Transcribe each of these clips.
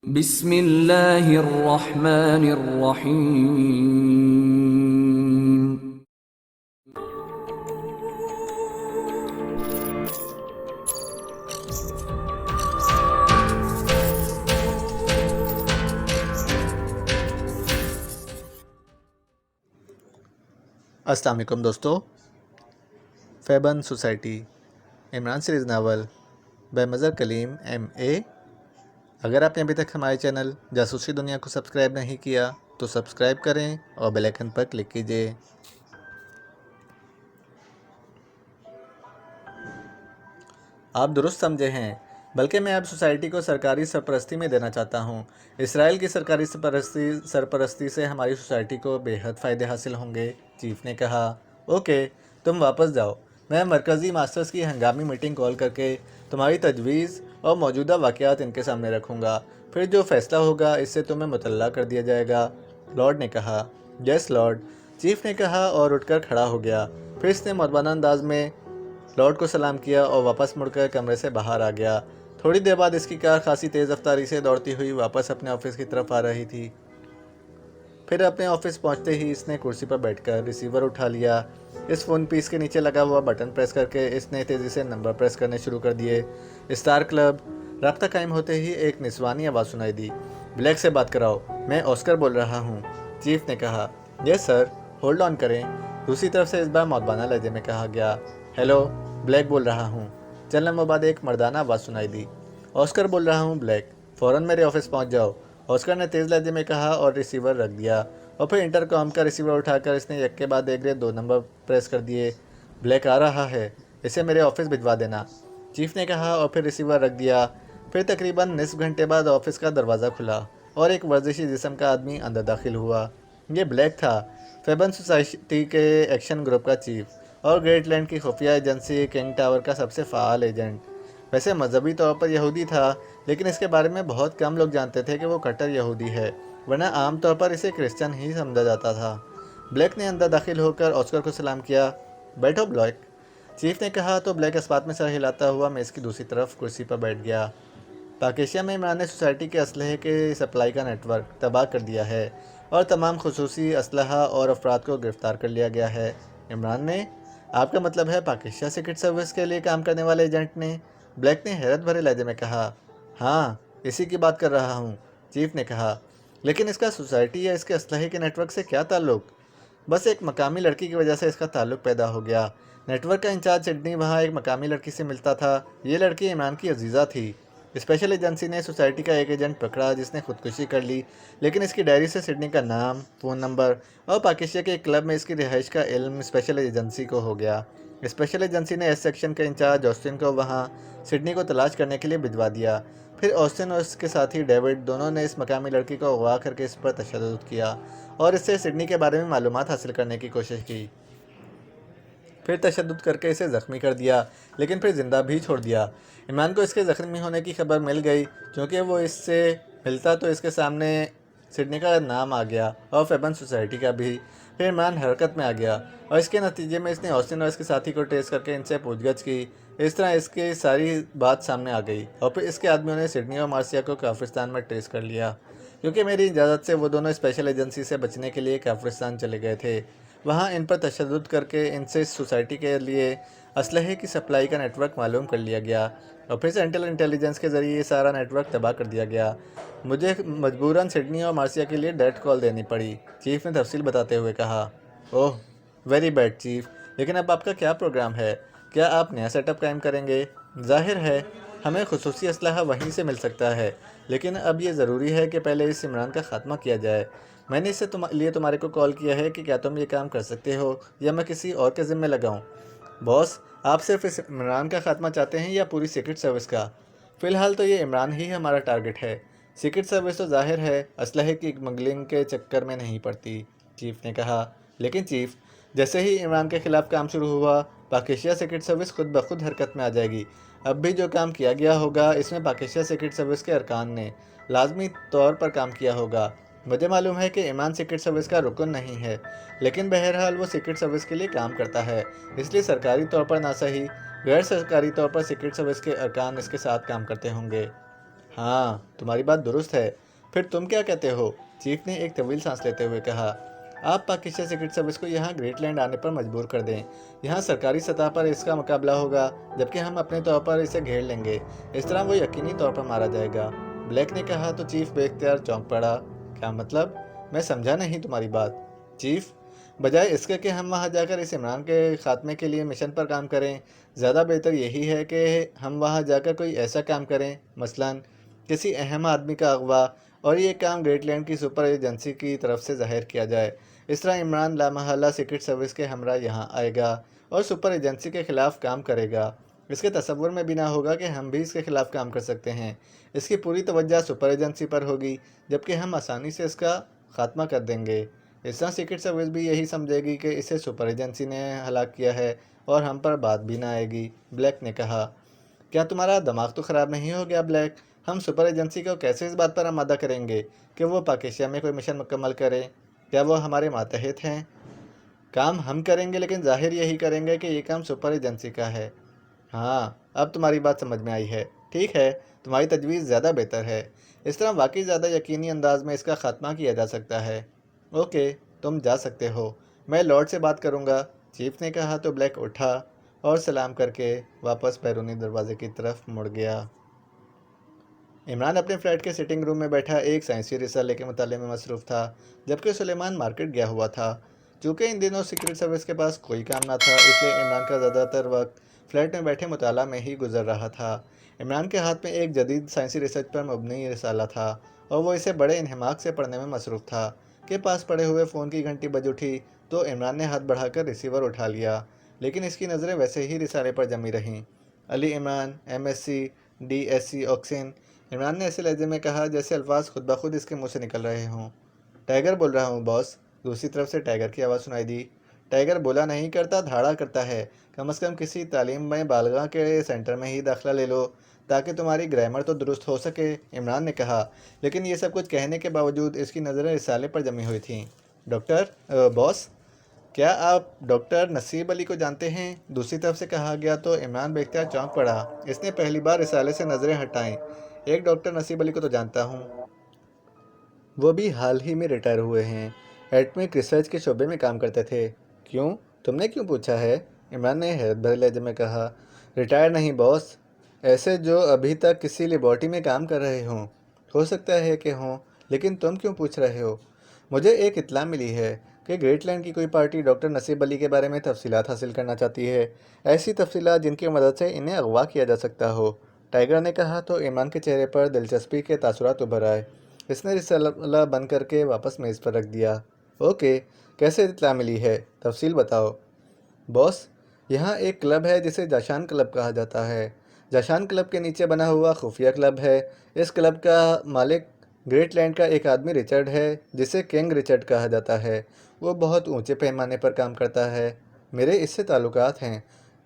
بسم اللہ الرحمن الرحیم۔ السلام علیکم دوستو، فیبن سوسائٹی عمران سیریز ناول بے مظہر کلیم MA۔ اگر آپ نے ابھی تک ہمارے چینل جاسوسی دنیا کو سبسکرائب نہیں کیا تو سبسکرائب کریں اور بیل آئیکن پر کلک کیجیے۔ آپ درست سمجھے ہیں، بلکہ میں اب سوسائٹی کو سرکاری سرپرستی میں دینا چاہتا ہوں۔ اسرائیل کی سرکاری سرپرستی سے ہماری سوسائٹی کو بے حد فائدے حاصل ہوں گے، چیف نے کہا۔ اوکے، تم واپس جاؤ، میں مرکزی ماسٹرز کی ہنگامی میٹنگ کال کر کے تمہاری تجویز اور موجودہ واقعات ان کے سامنے رکھوں گا، پھر جو فیصلہ ہوگا اس سے تمہیں مطلع کر دیا جائے گا، لارڈ نے کہا۔ یس لارڈ، چیف نے کہا اور اٹھ کر کھڑا ہو گیا۔ پھر اس نے مؤدبانہ انداز میں لارڈ کو سلام کیا اور واپس مڑ کر کمرے سے باہر آ گیا۔ تھوڑی دیر بعد اس کی کار خاصی تیز رفتاری سے دوڑتی ہوئی واپس اپنے آفس کی طرف آ رہی تھی۔ پھر اپنے آفس پہنچتے ہی اس نے کرسی پر بیٹھ کر ریسیور اٹھا لیا۔ اس فون پیس کے نیچے لگا ہوا بٹن پریس کر کے اس نے تیزی سے نمبر پریس کرنے شروع کر دیے۔ Star club. رابطہ قائم ہوتے ہی ایک نسوانی آواز سنائی دی۔ بلیک سے بات کراؤ، میں آسکر بول رہا ہوں، چیف نے کہا۔ یس سر، ہولڈ آن کریں، دوسری طرف سے اس بار مؤدبانہ لہجے میں کہا گیا۔ ہیلو، بلیک بول رہا ہوں۔ چند لمحوں بعد ایک مردانہ آواز سنائی دی۔ آسکر بول رہا ہوں بلیک، فوراً میرے آفس پہنچ جاؤ، آسکر نے تیز لہجے میں کہا اور ریسیور رکھ دیا، اور پھر انٹر کام کا ریسیور اٹھا کر اس نے یک کے بعد ایک 2 نمبر پریس کر دیے۔ بلیک آ رہا ہے، اسے میرے آفس بھجوا دینا، چیف نے کہا اور پھر ریسیور رکھ دیا۔ پھر تقریباً نصف گھنٹے بعد آفس کا دروازہ کھلا اور ایک ورزشی جسم کا آدمی اندر داخل ہوا۔ یہ بلیک تھا، فیبن سوسائٹی کے ایکشن گروپ کا چیف اور گریٹ لینڈ کی خفیہ ایجنسی کنگ ٹاور کا سب سے فعال ایجنٹ۔ ویسے مذہبی طور پر یہودی تھا، لیکن اس کے بارے میں بہت کم لوگ جانتے تھے کہ وہ کٹر یہودی ہے، ورنہ عام طور پر اسے کرسچن ہی سمجھا جاتا تھا۔ بلیک نے اندر داخل ہو کر آسکر کو سلام کیا۔ بیٹھو بلیک، چیف نے کہا تو بلیک اسپات میں سر ہلاتا ہوا میز کی دوسری طرف کرسی پر بیٹھ گیا۔ پاک ایشیا میں عمران نے سوسائٹی کے اسلحے کے سپلائی کا نیٹ ورک تباہ کر دیا ہے اور تمام خصوصی اسلحہ اور افراد کو گرفتار کر لیا گیا ہے۔ عمران نے، آپ کا مطلب ہے پاک ایشیا سیکرٹ سروس کے لیے کام کرنے والے ایجنٹ نے؟ بلیک نے حیرت بھرے لہجے میں کہا۔ ہاں، اسی کی بات کر رہا ہوں، چیف نے کہا۔ لیکن اس کا سوسائٹی یا اس کے اسلحے کے نیٹ ورک سے کیا تعلق؟ بس ایک مقامی لڑکی کی وجہ سے اس کا تعلق پیدا ہو گیا۔ نیٹ ورک کا انچارج سڈنی وہاں ایک مقامی لڑکی سے ملتا تھا۔ یہ لڑکی عمران کی عزیزہ تھی۔ اسپیشل ایجنسی نے سوسائٹی کا ایک ایجنٹ پکڑا جس نے خودکشی کر لی، لیکن اس کی ڈائری سے سڈنی کا نام، فون نمبر اور پاک ایشیا کے ایک کلب میں اس کی رہائش کا علم اسپیشل ایجنسی کو ہو گیا۔ اسپیشل ایجنسی نے ایس سیکشن کے انچارج آسٹن کو وہاں سڈنی کو تلاش کرنے کے لیے بھجوا دیا۔ پھر آسٹن اور اس کے ساتھی ڈیوڈ دونوں نے اس مقامی لڑکی کو اغوا کر کے اس پر تشدد کیا اور اس سے سڈنی کے بارے میں معلومات حاصل کرنے کی کوشش کی۔ پھر تشدد کر کے اسے زخمی کر دیا، لیکن پھر زندہ بھی چھوڑ دیا۔ عمران کو اس کے زخمی ہونے کی خبر مل گئی، کیونکہ وہ اس سے ملتا تو اس کے سامنے سڈنی کا نام آ گیا اور فیبن سوسائٹی کا بھی۔ پھر عمران حرکت میں آ گیا اور اس کے نتیجے میں اس نے آسٹن اور اس کے ساتھی کو ٹریس کر کے ان سے پوچھ گچھ کی۔ اس طرح اس کی ساری بات سامنے آ گئی اور پھر اس کے آدمیوں نے سڈنی اور مارسیا کو کافرستان میں ٹریس کر لیا۔ کیونکہ میری اجازت سے وہ دونوں اسپیشل ایجنسی سے بچنے کے لیے کافرستان چلے گئے تھے۔ وہاں ان پر تشدد کر کے ان سے سوسائٹی کے لیے اسلحے کی سپلائی کا نیٹ ورک معلوم کر لیا گیا اور پھر سینٹرل انٹیلیجنس کے ذریعے یہ سارا نیٹ ورک تباہ کر دیا گیا۔ مجھے مجبوراً سڈنی اور مارسیا کے لیے ڈائریکٹ کال دینی پڑی، چیف نے تفصیل بتاتے ہوئے کہا۔ اوہ، ویری بیڈ چیف، لیکن اب آپ کا کیا پروگرام ہے؟ کیا آپ نیا سیٹ اپ قائم کریں گے؟ ظاہر ہے ہمیں خصوصی اسلحہ وہیں سے مل سکتا ہے، لیکن اب یہ ضروری ہے کہ پہلے اس عمران کا خاتمہ کیا جائے۔ میں نے اس سے لیے تمہارے کو کال کیا ہے کہ کیا تم یہ کام کر سکتے ہو یا میں کسی اور کے ذمہ لگاؤں؟ باس، آپ صرف اس عمران کا خاتمہ چاہتے ہیں یا پوری سیکرٹ سروس کا؟ فی الحال تو یہ عمران ہی ہمارا ٹارگٹ ہے۔ سیکرٹ سروس تو ظاہر ہے اسلحے کی اسمگلنگ کے چکر میں نہیں پڑتی، چیف نے کہا۔ لیکن چیف، جیسے ہی عمران کے خلاف کام شروع ہوا، پاک ایشیا سیکرٹ سروس خود بخود حرکت میں آ جائے گی۔ اب بھی جو کام کیا گیا ہوگا اس میں پاک ایشیا سیکرٹ سروس کے ارکان نے لازمی طور پر کام کیا ہوگا۔ مجھے معلوم ہے کہ عمران سیکرٹ سروس کا رکن نہیں ہے، لیکن بہرحال وہ سیکرٹ سروس کے لیے کام کرتا ہے، اس لیے سرکاری طور پر نہ صحیح غیر سرکاری طور پر سیکرٹ سروس کے ارکان اس کے ساتھ کام کرتے ہوں گے۔ ہاں تمہاری بات درست ہے، پھر تم کیا کہتے ہو؟ چیف نے ایک طویل سانس لیتے ہوئے کہا۔ آپ پاکستان سیکرٹ سروس کو یہاں گریٹ لینڈ آنے پر مجبور کر دیں، یہاں سرکاری سطح پر اس کا مقابلہ ہوگا جبکہ ہم اپنے طور پر اسے گھیر لیں گے، اس طرح وہ یقینی طور پر مارا جائے گا۔ بلیک نے کہا تو چیف بے اختیار چونک پڑا۔ کیا مطلب؟ میں سمجھا نہیں تمہاری بات۔ چیف، بجائے اس کے کہ ہم وہاں جا کر اس عمران کے خاتمے کے لیے مشن پر کام کریں، زیادہ بہتر یہی ہے کہ ہم وہاں جا کر کوئی ایسا کام کریں، مثلاً کسی اہم آدمی کا اغوا، اور یہ کام گریٹ لینڈ کی سپر ایجنسی کی طرف سے ظاہر کیا جائے۔ اس طرح عمران لامحالہ سیکرٹ سروس کے ہمراہ یہاں آئے گا اور سپر ایجنسی کے خلاف کام کرے گا۔ اس کے تصور میں بھی نہ ہوگا کہ ہم بھی اس کے خلاف کام کر سکتے ہیں۔ اس کی پوری توجہ سپر ایجنسی پر ہوگی جبکہ ہم آسانی سے اس کا خاتمہ کر دیں گے۔ اس طرح سیکرٹ سروس بھی یہی سمجھے گی کہ اسے سپر ایجنسی نے ہلاک کیا ہے اور ہم پر بات بھی نہ آئے گی۔ بلیک نے کہا۔ کیا تمہارا دماغ تو خراب نہیں ہو گیا بلیک؟ ہم سپر ایجنسی کو کیسے اس بات پر آمادہ کریں گے کہ وہ پاکستان میں کوئی مشن مکمل کرے؟ کیا وہ ہمارے ماتحت ہیں؟ کام ہم کریں گے لیکن ظاہر یہی کریں گے کہ یہ کام سپر ایجنسی کا ہے۔ ہاں اب تمہاری بات سمجھ میں آئی ہے۔ ٹھیک ہے، تمہاری تجویز زیادہ بہتر ہے، اس طرح واقعی زیادہ یقینی انداز میں اس کا خاتمہ کیا جا سکتا ہے۔ اوکے، تم جا سکتے ہو، میں لارڈ سے بات کروں گا، چیف نے کہا تو بلیک اٹھا اور سلام کر کے واپس بیرونی دروازے کی طرف مڑ گیا۔ عمران اپنے فلیٹ کے سٹنگ روم میں بیٹھا ایک سائنسی رسالے کے مطالعے میں مصروف تھا جبکہ سلیمان مارکیٹ گیا ہوا تھا۔ چونکہ ان دنوں سیکرٹ سروس کے پاس کوئی کام نہ تھا اس لیے عمران کا زیادہ تر وقت فلیٹ میں بیٹھے مطالعہ میں ہی گزر رہا تھا۔ عمران کے ہاتھ میں ایک جدید سائنسی ریسرچ پر مبنی رسالہ تھا اور وہ اسے بڑے انہماک سے پڑھنے میں مصروف تھا کہ پاس پڑے ہوئے فون کی گھنٹی بج اٹھی تو عمران نے ہاتھ بڑھا کر ریسیور اٹھا لیا، لیکن اس کی نظریں ویسے ہی رسالے پر جمی رہیں۔ علی عمران، MSc DSc آکسن، عمران نے ایسے لہجے میں کہا جیسے الفاظ خود بخود اس کے منہ سے نکل رہے ہوں۔ ٹائیگر بول رہا ہوں باس، دوسری طرف سے ٹائیگر کی آواز سنائی دی۔ ٹائیگر بولا نہیں کرتا، دھاڑا کرتا ہے، کم از کم کسی تعلیم میں بالغاہ کے سینٹر میں ہی داخلہ لے لو تاکہ تمہاری گرامر تو درست ہو سکے، عمران نے کہا، لیکن یہ سب کچھ کہنے کے باوجود اس کی نظریں رسالے پر جمی ہوئی تھیں۔ باس، کیا آپ ڈاکٹر نصیب علی کو جانتے ہیں؟ دوسری طرف سے کہا گیا تو عمران بے اختیار چونک پڑا۔ اس نے پہلی بار رسالے سے نظریں ہٹائیں۔ ایک ڈاکٹر نصیب علی کو تو جانتا ہوں، وہ بھی حال ہی میں ریٹائر ہوئے ہیں، ایٹمک ریسرچ کے شعبے میں کام کرتے تھے۔ کیوں؟ تم نے کیوں پوچھا ہے؟ عمران نے حیرت بھرے لہجے میں کہا۔ ریٹائر نہیں باس، ایسے جو ابھی تک کسی لیبارٹری میں کام کر رہے ہوں۔ ہو سکتا ہے کہ ہوں، لیکن تم کیوں پوچھ رہے ہو؟ مجھے ایک اطلاع ملی ہے کہ گریٹ لینڈ کی کوئی پارٹی ڈاکٹر نصیب علی کے بارے میں تفصیلات حاصل کرنا چاہتی ہے، ایسی تفصیلات جن کی مدد سے انہیں اغوا کیا جا سکتا ہو، ٹائیگر نے کہا تو عمران کے چہرے پر دلچسپی کے تاثرات ابھر آئے۔ اس نے رسالہ بند کر کے واپس میز پر رکھ دیا۔ اوکے، کیسے اطلاع ملی ہے؟ تفصیل بتاؤ۔ باس، یہاں ایک کلب ہے جسے جاشان کلب کہا جاتا ہے۔ جاشان کلب کے نیچے بنا ہوا خفیہ کلب ہے۔ اس کلب کا مالک گریٹ لینڈ کا ایک آدمی رچرڈ ہے جسے کنگ رچرڈ کہا جاتا ہے۔ وہ بہت اونچے پیمانے پر کام کرتا ہے۔ میرے اس سے تعلقات ہیں،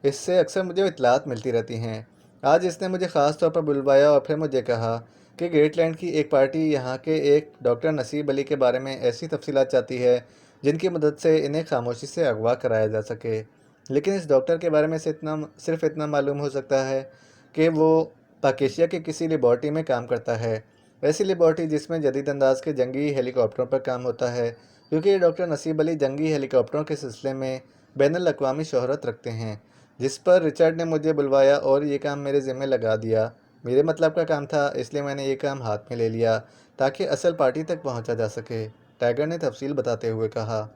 اس سے اکثر مجھے اطلاعات ملتی رہتی ہیں۔ آج اس نے مجھے خاص طور پر بلوایا اور پھر مجھے کہا کہ گریٹ لینڈ کی ایک پارٹی یہاں کے ایک ڈاکٹر نصیب علی کے بارے میں ایسی تفصیلات چاہتی ہے جن کی مدد سے انہیں خاموشی سے اغوا کرایا جا سکے، لیکن اس ڈاکٹر کے بارے میں صرف اتنا معلوم ہو سکتا ہے کہ وہ پاکیشیا کے کسی لیبارٹری میں کام کرتا ہے، ایسی لیبارٹری جس میں جدید انداز کے جنگی ہیلی کاپٹروں پر کام ہوتا ہے، کیونکہ یہ ڈاکٹر نصیب علی جنگی ہیلی کاپٹروں کے سلسلے میں بین الاقوامی شہرت رکھتے ہیں، جس پر رچرڈ نے مجھے بلوایا اور یہ کام میرے ذمہ لگا دیا۔ میرے مطلب کا کام تھا، اس لیے میں نے یہ کام ہاتھ میں لے لیا تاکہ اصل پارٹی تک پہنچا جا سکے، ٹائیگر نے تفصیل بتاتے ہوئے کہا۔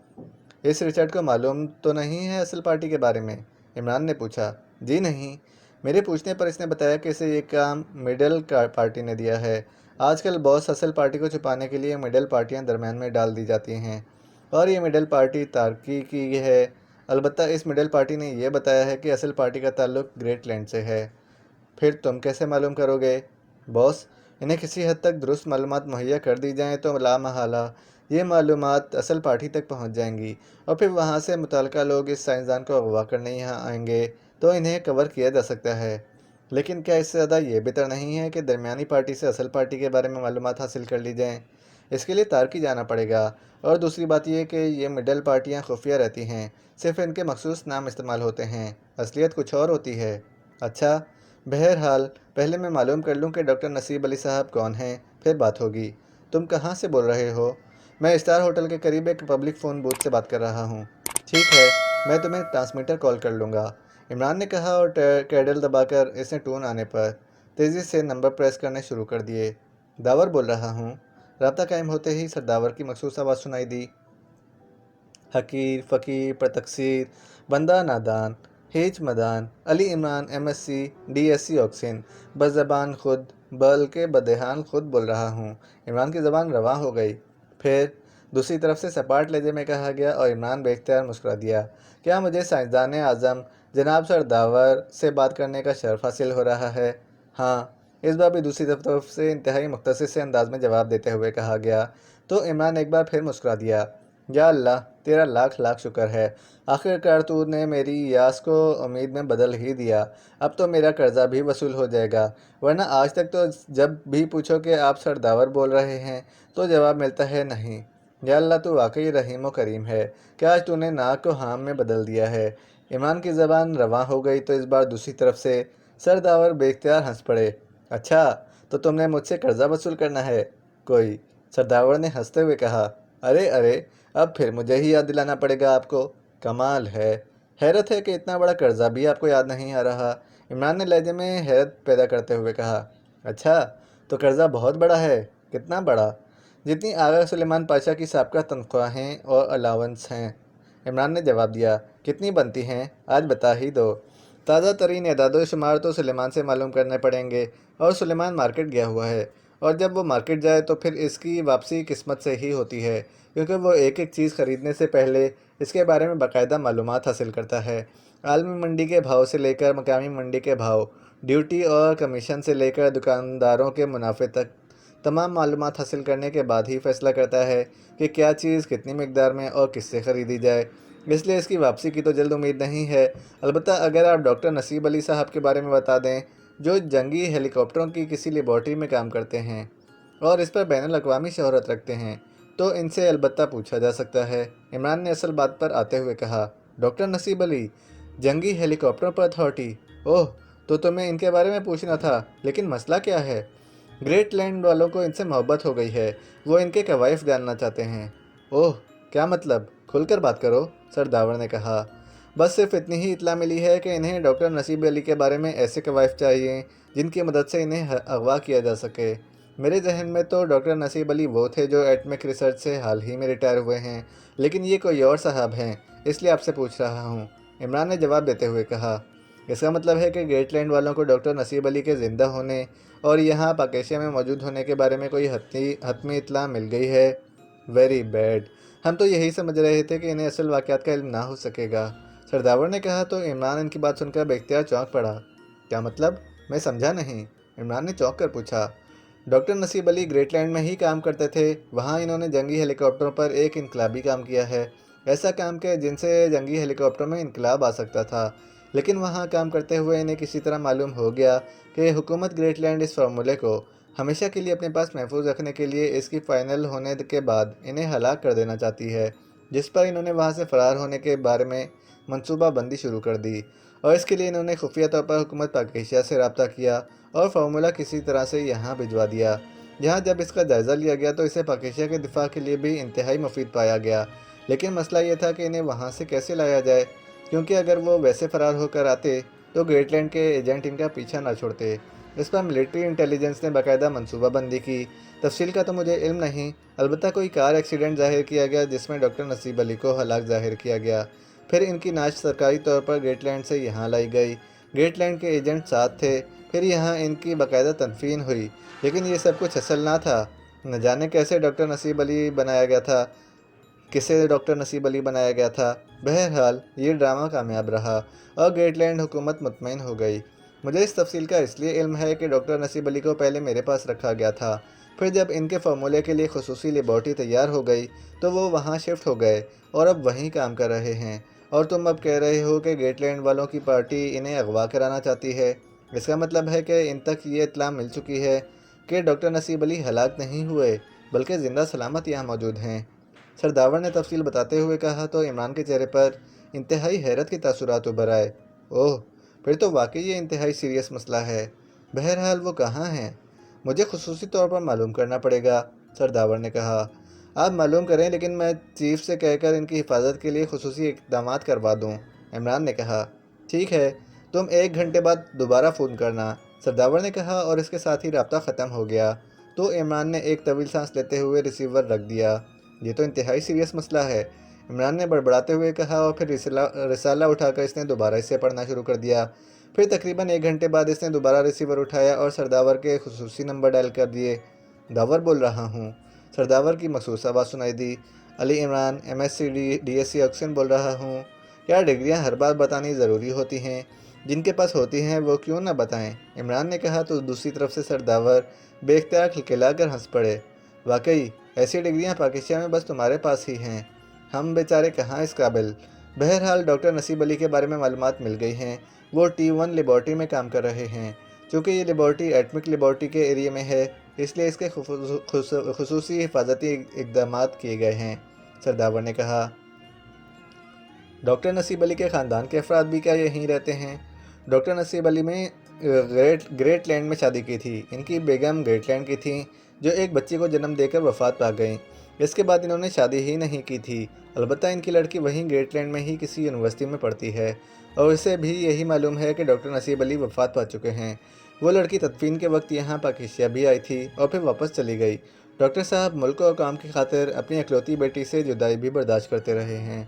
اس رچرڈ کو معلوم تو نہیں ہے اصل پارٹی کے بارے میں؟ عمران نے پوچھا۔ جی نہیں، میرے پوچھنے پر اس نے بتایا کہ اسے یہ کام مڈل پارٹی نے دیا ہے۔ آج کل باس، اصل پارٹی کو چھپانے کے لیے مڈل پارٹیاں درمیان میں ڈال دی جاتی ہیں، اور یہ مڈل پارٹی تارکی کی ہے۔ البتہ اس مڈل پارٹی نے یہ بتایا ہے کہ اصل پارٹی کا تعلق گریٹ لینڈ سے ہے۔ پھر تم کیسے معلوم کرو گے؟ باس، انہیں کسی حد تک درست معلومات مہیا کر دی جائیں تو لامحالہ یہ معلومات اصل پارٹی تک پہنچ جائیں گی، اور پھر وہاں سے متعلقہ لوگ اس سائنسدان کو اغوا کرنے یہاں آئیں گے تو انہیں کور کیا جا سکتا ہے۔ لیکن کیا اس سے زیادہ یہ بہتر نہیں ہے کہ درمیانی پارٹی سے اصل پارٹی کے بارے میں معلومات حاصل کر لی جائیں؟ اس کے لیے تارکی جانا پڑے گا، اور دوسری بات یہ کہ یہ مڈل پارٹیاں خفیہ رہتی ہیں، صرف ان کے مخصوص نام استعمال ہوتے ہیں، اصلیت کچھ اور ہوتی ہے۔ اچھا، بہرحال پہلے میں معلوم کر لوں کہ ڈاکٹر نصیب علی صاحب کون ہیں، پھر بات ہوگی۔ تم کہاں سے بول رہے ہو؟ میں اسٹار ہوٹل کے قریب ایک پبلک فون بوتھ سے بات کر رہا ہوں۔ ٹھیک ہے، میں تمہیں ٹرانسمیٹر کال کر لوں گا، عمران نے کہا اور کیڈل دبا کر اس نے ٹون آنے پر تیزی سے نمبر پریس کرنے شروع کر دیے۔ داور بول رہا ہوں۔ رابطہ قائم ہوتے ہی سرداور کی مخصوص آواز سنائی دی۔ حقیر، فقیر، پر تقصیر، بندہ نادان، ہیچ مدان، Ali Imran M S C D S C Oxon, بس زبان خود بلکہ بدحال خود بول رہا ہوں۔ عمران کی زبان رواں ہو گئی۔ پھر دوسری طرف سے سپاٹ لہجے میں کہا گیا اور عمران بے اختیار مسکرا دیا۔ کیا مجھے سائنسدان اعظم جناب سر داور سے بات کرنے کا شرف حاصل ہو رہا ہے؟ ہاں، اس بار بھی دوسری طرف سے انتہائی مختصر سے انداز میں جواب دیتے ہوئے کہا گیا تو عمران ایک بار پھر مسکرا دیا۔ یا اللہ، تیرا لاکھ لاکھ شکر ہے، آخر کار تو نے میری یاس کو امید میں بدل ہی دیا۔ اب تو میرا قرضہ بھی وصول ہو جائے گا، ورنہ آج تک تو جب بھی پوچھو کہ آپ سر داور بول رہے ہیں تو جواب ملتا ہے نہیں۔ یا اللہ، تو واقعی رحیم و کریم ہے کہ آج تو نے ناک کو ہام میں بدل دیا ہے۔ عمران کی زبان رواں ہو گئی تو اس بار دوسری طرف سے سر داور بے اختیار ہنس پڑے۔ اچھا، تو تم نے مجھ سے قرضہ وصول کرنا ہے کوئی؟ سرداور نے ہنستے ہوئے کہا۔ ارے ارے، اب پھر مجھے ہی یاد دلانا پڑے گا آپ کو؟ کمال ہے، حیرت ہے کہ اتنا بڑا قرضہ بھی آپ کو یاد نہیں آ رہا، عمران نے لہجے میں حیرت پیدا کرتے ہوئے کہا۔ اچھا، تو قرضہ بہت بڑا ہے؟ کتنا بڑا؟ جتنی آغا سلیمان پاشا کی سابقہ تنخواہیں اور الاونس ہیں، عمران نے جواب دیا۔ کتنی بنتی ہیں؟ آج بتا ہی دو۔ تازہ ترین اعداد و شمار تو سلیمان سے معلوم کرنے پڑیں گے، اور سلیمان مارکیٹ گیا ہوا ہے، اور جب وہ مارکیٹ جائے تو پھر اس کی واپسی قسمت سے ہی ہوتی ہے، کیونکہ وہ ایک ایک چیز خریدنے سے پہلے اس کے بارے میں باقاعدہ معلومات حاصل کرتا ہے۔ عالمی منڈی کے بھاؤ سے لے کر مقامی منڈی کے بھاؤ، ڈیوٹی اور کمیشن سے لے کر دکانداروں کے منافع تک، تمام معلومات حاصل کرنے کے بعد ہی فیصلہ کرتا ہے کہ کیا چیز کتنی مقدار میں اور کس سے خریدی جائے۔ اس لیے اس کی واپسی کی تو جلد امید نہیں ہے، البتہ اگر آپ ڈاکٹر نصیب علی صاحب کے بارے میں بتا دیں جو جنگی ہیلی کاپٹروں کی کسی لیبارٹری میں کام کرتے ہیں اور اس پر بین الاقوامی شہرت رکھتے ہیں، تو ان سے البتہ پوچھا جا سکتا ہے، عمران نے اصل بات پر آتے ہوئے کہا۔ ڈاکٹر نصیب علی، جنگی ہیلی کاپٹروں پر اتھارٹی؟ اوہ، تو تمہیں ان کے بارے میں پوچھنا تھا، لیکن مسئلہ کیا ہے؟ گریٹ لینڈ والوں کو ان سے محبت ہو گئی ہے، وہ ان کے کوائف جاننا چاہتے ہیں۔ اوہ، کیا مطلب؟ کھل کر بات کرو، سر داور نے کہا۔ بس صرف اتنی ہی اطلاع ملی ہے کہ انہیں ڈاکٹر نصیب علی کے بارے میں ایسے کوائف چاہیے جن کی مدد سے انہیں اغوا کیا جا سکے۔ میرے ذہن میں تو ڈاکٹر نصیب علی وہ تھے جو ایٹمک ریسرچ سے حال ہی میں ریٹائر ہوئے ہیں، لیکن یہ کوئی اور صاحب ہیں، اس لیے آپ سے پوچھ رہا ہوں، عمران نے جواب دیتے ہوئے کہا۔ اس کا مطلب ہے کہ گریٹ لینڈ والوں کو ڈاکٹر نصیب علی کے زندہ ہونے اور یہاں پاکیشیا میں موجود ہونے کے بارے میں کوئی حتمی اطلاع مل گئی ہے؟ ویری بیڈ، ہم تو یہی سمجھ رہے تھے کہ انہیں اصل واقعات کا علم نہ ہو سکے گا، سرداور نے کہا تو عمران ان کی بات سن کر بے اختیار چونک پڑا۔ کیا مطلب؟ میں سمجھا نہیں، عمران نے چونک کر پوچھا۔ ڈاکٹر نصیب علی گریٹ لینڈ میں ہی کام کرتے تھے، وہاں انہوں نے جنگی ہیلی کاپٹروں پر ایک انقلابی کام کیا ہے، ایسا کام کہ جن سے جنگی ہیلی کاپٹروں میں انقلاب آ سکتا تھا، لیکن وہاں کام کرتے ہوئے انہیں کسی طرح معلوم ہو گیا کہ حکومت گریٹ لینڈ اس فارمولے کو ہمیشہ کے لیے اپنے پاس محفوظ رکھنے کے لیے اس کی فائنل ہونے کے بعد انہیں ہلاک کر دینا چاہتی ہے، جس پر انہوں نے وہاں سے فرار ہونے کے بارے میں منصوبہ بندی شروع کر دی، اور اس کے لیے انہوں نے خفیہ طور پر حکومت پاکیشیا سے رابطہ کیا اور فارمولہ کسی طرح سے یہاں بھجوا دیا۔ یہاں جب اس کا جائزہ لیا گیا تو اسے پاکیشیا کے دفاع کے لیے بھی انتہائی مفید پایا گیا، لیکن مسئلہ یہ تھا کہ انہیں وہاں سے کیسے لایا جائے، کیونکہ اگر وہ ویسے فرار ہو کر آتے تو گریٹ لینڈ کے ایجنٹ ان کا پیچھا نہ چھوڑتے۔ اس پر ملٹری انٹیلیجنس نے باقاعدہ منصوبہ بندی کی، تفصیل کا تو مجھے علم نہیں، البتہ کوئی کار ایکسیڈنٹ ظاہر کیا گیا جس میں ڈاکٹر نصیب علی کو ہلاک ظاہر کیا گیا، پھر ان کی نعش سرکاری طور پر گریٹ لینڈ سے یہاں لائی گئی، گریٹ لینڈ کے ایجنٹ ساتھ تھے، پھر یہاں ان کی باقاعدہ تنفین ہوئی، لیکن یہ سب کچھ اصل نہ تھا، نہ جانے کیسے ڈاکٹر نصیب علی بنایا گیا تھا، کسے ڈاکٹر نصیب علی بنایا گیا تھا۔ بہرحال یہ ڈرامہ کامیاب رہا اور گریٹ لینڈ حکومت مطمئن ہو گئی۔ مجھے اس تفصیل کا اس لیے علم ہے کہ ڈاکٹر نصیب علی کو پہلے میرے پاس رکھا گیا تھا، پھر جب ان کے فارمولے کے لیے خصوصی لیبارٹری تیار ہو گئی تو وہ وہاں شفٹ ہو گئے اور اب وہیں کام کر رہے ہیں، اور تم اب کہہ رہے ہو کہ گریٹ لینڈ والوں کی پارٹی انہیں اغوا کرانا چاہتی ہے، اس کا مطلب ہے کہ ان تک یہ اطلاع مل چکی ہے کہ ڈاکٹر نصیب علی ہلاک نہیں ہوئے بلکہ زندہ سلامت یہاں موجود ہیں۔ سرداور نے تفصیل بتاتے ہوئے کہا تو عمران کے چہرے پر انتہائی حیرت کے تاثرات ابھر آئے۔ اوہ، پھر تو واقعی یہ انتہائی سیریس مسئلہ ہے۔ بہرحال وہ کہاں ہیں؟ مجھے خصوصی طور پر معلوم کرنا پڑے گا، سرداور نے کہا۔ آپ معلوم کریں، لیکن میں چیف سے کہہ کر ان کی حفاظت کے لیے خصوصی اقدامات کروا دوں، عمران نے کہا۔ ٹھیک ہے، تم 1 گھنٹے بعد دوبارہ فون کرنا، سرداور نے کہا، اور اس کے ساتھ ہی رابطہ ختم ہو گیا۔ تو عمران نے ایک طویل سانس لیتے ہوئے ریسیور رکھ دیا۔ یہ تو انتہائی سیریس مسئلہ ہے، عمران نے بڑبڑاتے ہوئے کہا، اور پھر رسالہ اٹھا کر اس نے دوبارہ اسے پڑھنا شروع کر دیا۔ پھر تقریباً 1 گھنٹے بعد اس نے دوبارہ ریسیور اٹھایا اور سرداور کے خصوصی نمبر ڈائل کر دیے۔ داور بول رہا ہوں، سرداور کی مخصوص آواز سنائی دی۔ Ali Imran, MSc DSc Oxford بول رہا ہوں۔ کیا ڈگریاں ہر بار بتانی ضروری ہوتی ہیں؟ جن کے پاس ہوتی ہیں وہ کیوں نہ بتائیں، عمران نے کہا تو دوسری طرف سے سرداور بے اختیار کھلکھلا کر ہنس پڑے۔ واقعی ایسی ڈگریاں پاکستان میں بس تمہارے پاس ہی ہیں، ہم بیچارے کہاں اس قابل۔ بہرحال ڈاکٹر نصیب علی کے بارے میں معلومات مل گئی ہیں، وہ T1 لیبارٹری میں کام کر رہے ہیں۔ چونکہ یہ لیبارٹری ایٹمک لیبارٹری کے ایریا میں ہے، اس لیے اس کے خصوصی حفاظتی اقدامات کیے گئے ہیں، سرداور نے کہا۔ ڈاکٹر نصیب علی کے خاندان کے افراد بھی کیا یہیں رہتے ہیں؟ ڈاکٹر نصیب علی میں گریٹ لینڈ میں شادی کی تھی۔ ان کی بیگم گریٹ لینڈ کی تھیں، جو ایک بچی کو جنم دے کر وفات پا گئیں۔ اس کے بعد انہوں نے شادی ہی نہیں کی تھی۔ البتہ ان کی لڑکی وہیں گریٹ لینڈ میں ہی کسی یونیورسٹی میں پڑھتی ہے، اور اسے بھی یہی معلوم ہے کہ ڈاکٹر نصیب علی وفات پا چکے ہیں۔ وہ لڑکی تدفین کے وقت یہاں پاکستان بھی آئی تھی اور پھر واپس چلی گئی۔ ڈاکٹر صاحب ملک اور کام کی خاطر اپنی اکلوتی بیٹی سے جدائی بھی برداشت کرتے رہے ہیں۔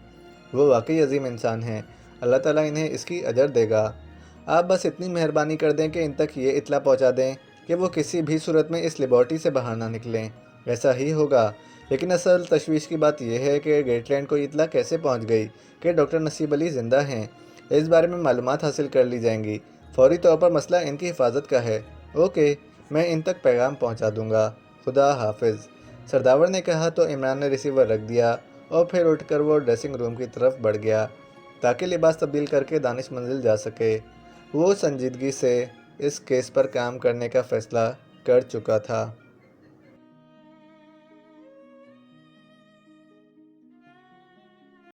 وہ واقعی عظیم انسان ہیں، اللہ تعالیٰ انہیں اس کی اجر دے گا۔ آپ بس اتنی مہربانی کر دیں کہ ان تک یہ اطلاع پہنچا دیں کہ وہ کسی بھی صورت میں اس لیبارٹری سے باہر نہ نکلیں۔ ایسا ہی ہوگا، لیکن اصل تشویش کی بات یہ ہے کہ گریٹ لینڈ کو اطلاع کیسے پہنچ گئی کہ ڈاکٹر نصیب علی زندہ ہیں۔ اس بارے میں معلومات حاصل کر لی جائیں گی۔ فوری طور پر مسئلہ ان کی حفاظت کا ہے۔ اوکے، میں ان تک پیغام پہنچا دوں گا، خدا حافظ، سرداور نے کہا تو عمران نے ریسیور رکھ دیا اور پھر اٹھ کر وہ ڈریسنگ روم کی طرف بڑھ گیا تاکہ لباس تبدیل کر کے دانش منزل جا سکے۔ وہ سنجیدگی سے اس کیس پر کام کرنے کا فیصلہ کر چکا تھا۔